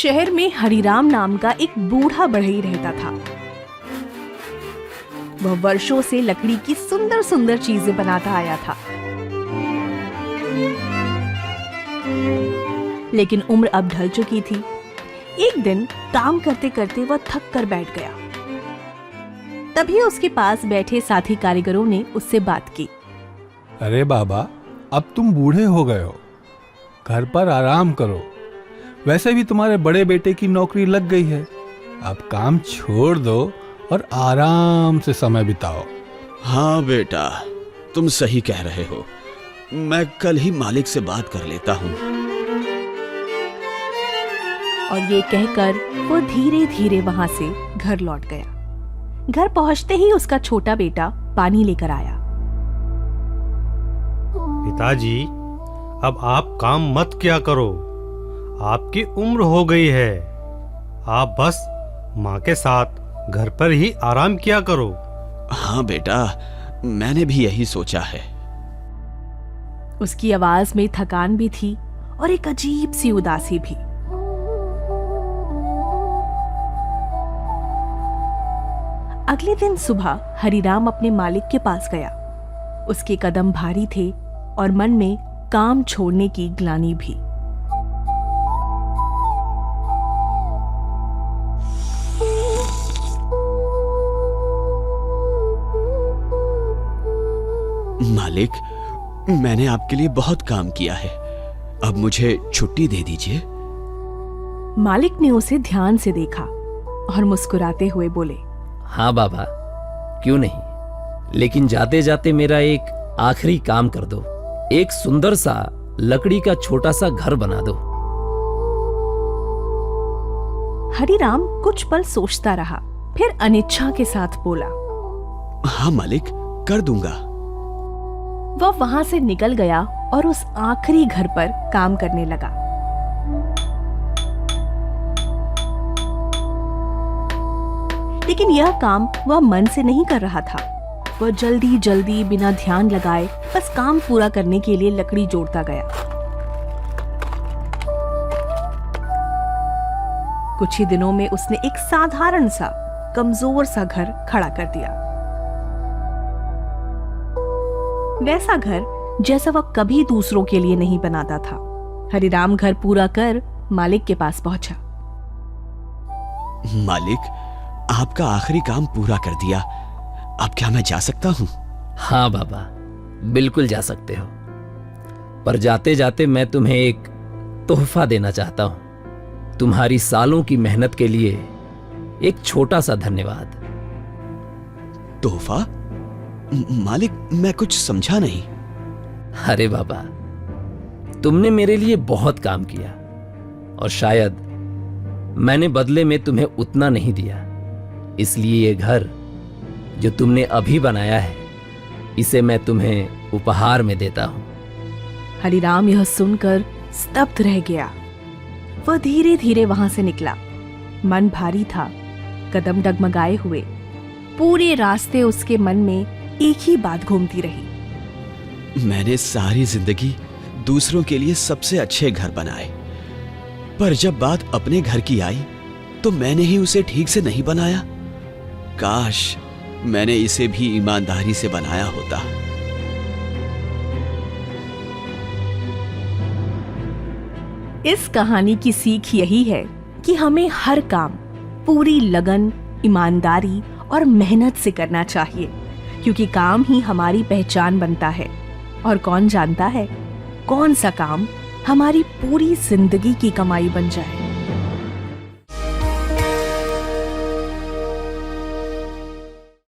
शहर में हरिराम नाम का एक बूढ़ा बढ़ई रहता था। वह वर्षों से लकड़ी की सुंदर सुंदर चीजें बनाता आया था, लेकिन उम्र अब ढल चुकी थी। एक दिन काम करते करते वह थक कर बैठ गया। तभी उसके पास बैठे साथी कारीगरों ने उससे बात की। अरे बाबा, अब तुम बूढ़े हो गए हो, घर पर आराम करो। वैसे भी तुम्हारे बड़े बेटे की नौकरी लग गई है। अब काम छोड़ दो और आराम से समय बिताओ। हाँ बेटा, तुम सही कह रहे हो। मैं कल ही मालिक से बात कर लेता हूँ। और ये कहकर वो धीरे धीरे वहां से घर लौट गया। घर पहुंचते ही उसका छोटा बेटा पानी लेकर आया। पिताजी, अब आप काम मत किया करो, आपकी उम्र हो गई है। आप बस माँ के साथ घर पर ही आराम किया करो। हाँ बेटा, मैंने भी यही सोचा है। उसकी आवाज में थकान भी थी और एक अजीब सी उदासी भी। अगले दिन सुबह हरिराम अपने मालिक के पास गया। उसके कदम भारी थे और मन में काम छोड़ने की ग्लानि भी। मालिक, मैंने आपके लिए बहुत काम किया है, अब मुझे छुट्टी दे दीजिए। मालिक ने उसे ध्यान से देखा और मुस्कुराते हुए बोले, हाँ बाबा, क्यों नहीं, लेकिन जाते जाते मेरा एक आखिरी काम कर दो। एक सुंदर सा लकड़ी का छोटा सा घर बना दो। हरिराम कुछ पल सोचता रहा, फिर अनिच्छा के साथ बोला, हाँ मालिक, कर दूंगा। वह वहां से निकल गया और उस आखिरी घर पर काम करने लगा। लेकिन यह काम वह मन से नहीं कर रहा था। वह जल्दी जल्दी बिना ध्यान लगाए बस काम पूरा करने के लिए लकड़ी जोड़ता गया। कुछ ही दिनों में उसने एक साधारण सा कमजोर सा घर खड़ा कर दिया। वैसा घर जैसा वह कभी दूसरों के लिए नहीं बनाता था। हरिराम घर पूरा कर मालिक के पास पहुंचा। मालिक, आपका आखिरी काम पूरा कर दिया, अब क्या मैं जा सकता हूँ? हाँ बाबा, बिल्कुल जा सकते हो, पर जाते जाते मैं तुम्हें एक तोहफा देना चाहता हूं। तुम्हारी सालों की मेहनत के लिए एक छोटा सा धन्यवाद। तोहफा? मालिक, मैं कुछ समझा नहीं। अरे बाबा, तुमने मेरे लिए बहुत काम किया और शायद मैंने बदले में तुम्हें उतना नहीं दिया। इसलिए ये घर जो तुमने अभी बनाया है, इसे मैं तुम्हें उपहार में देता हूं। हरिराम यह सुनकर स्तब्ध रह गया। वह धीरे धीरे वहां से निकला। मन भारी था, कदम डगमगाए हुए। पूरे रास्ते उसके मन में एक ही बात घूमती रही। मैंने सारी जिंदगी दूसरों के लिए सबसे अच्छे घर बनाए, पर जब बात अपने घर की आई तो मैंने ही उसे ठीक से नहीं बनाया। काश मैंने इसे भी ईमानदारी से बनाया होता। इस कहानी की सीख यही है कि हमें हर काम पूरी लगन, ईमानदारी और मेहनत से करना चाहिए, क्योंकि काम ही हमारी पहचान बनता है। और कौन जानता है, कौन सा काम हमारी पूरी जिंदगी की कमाई बन जाए।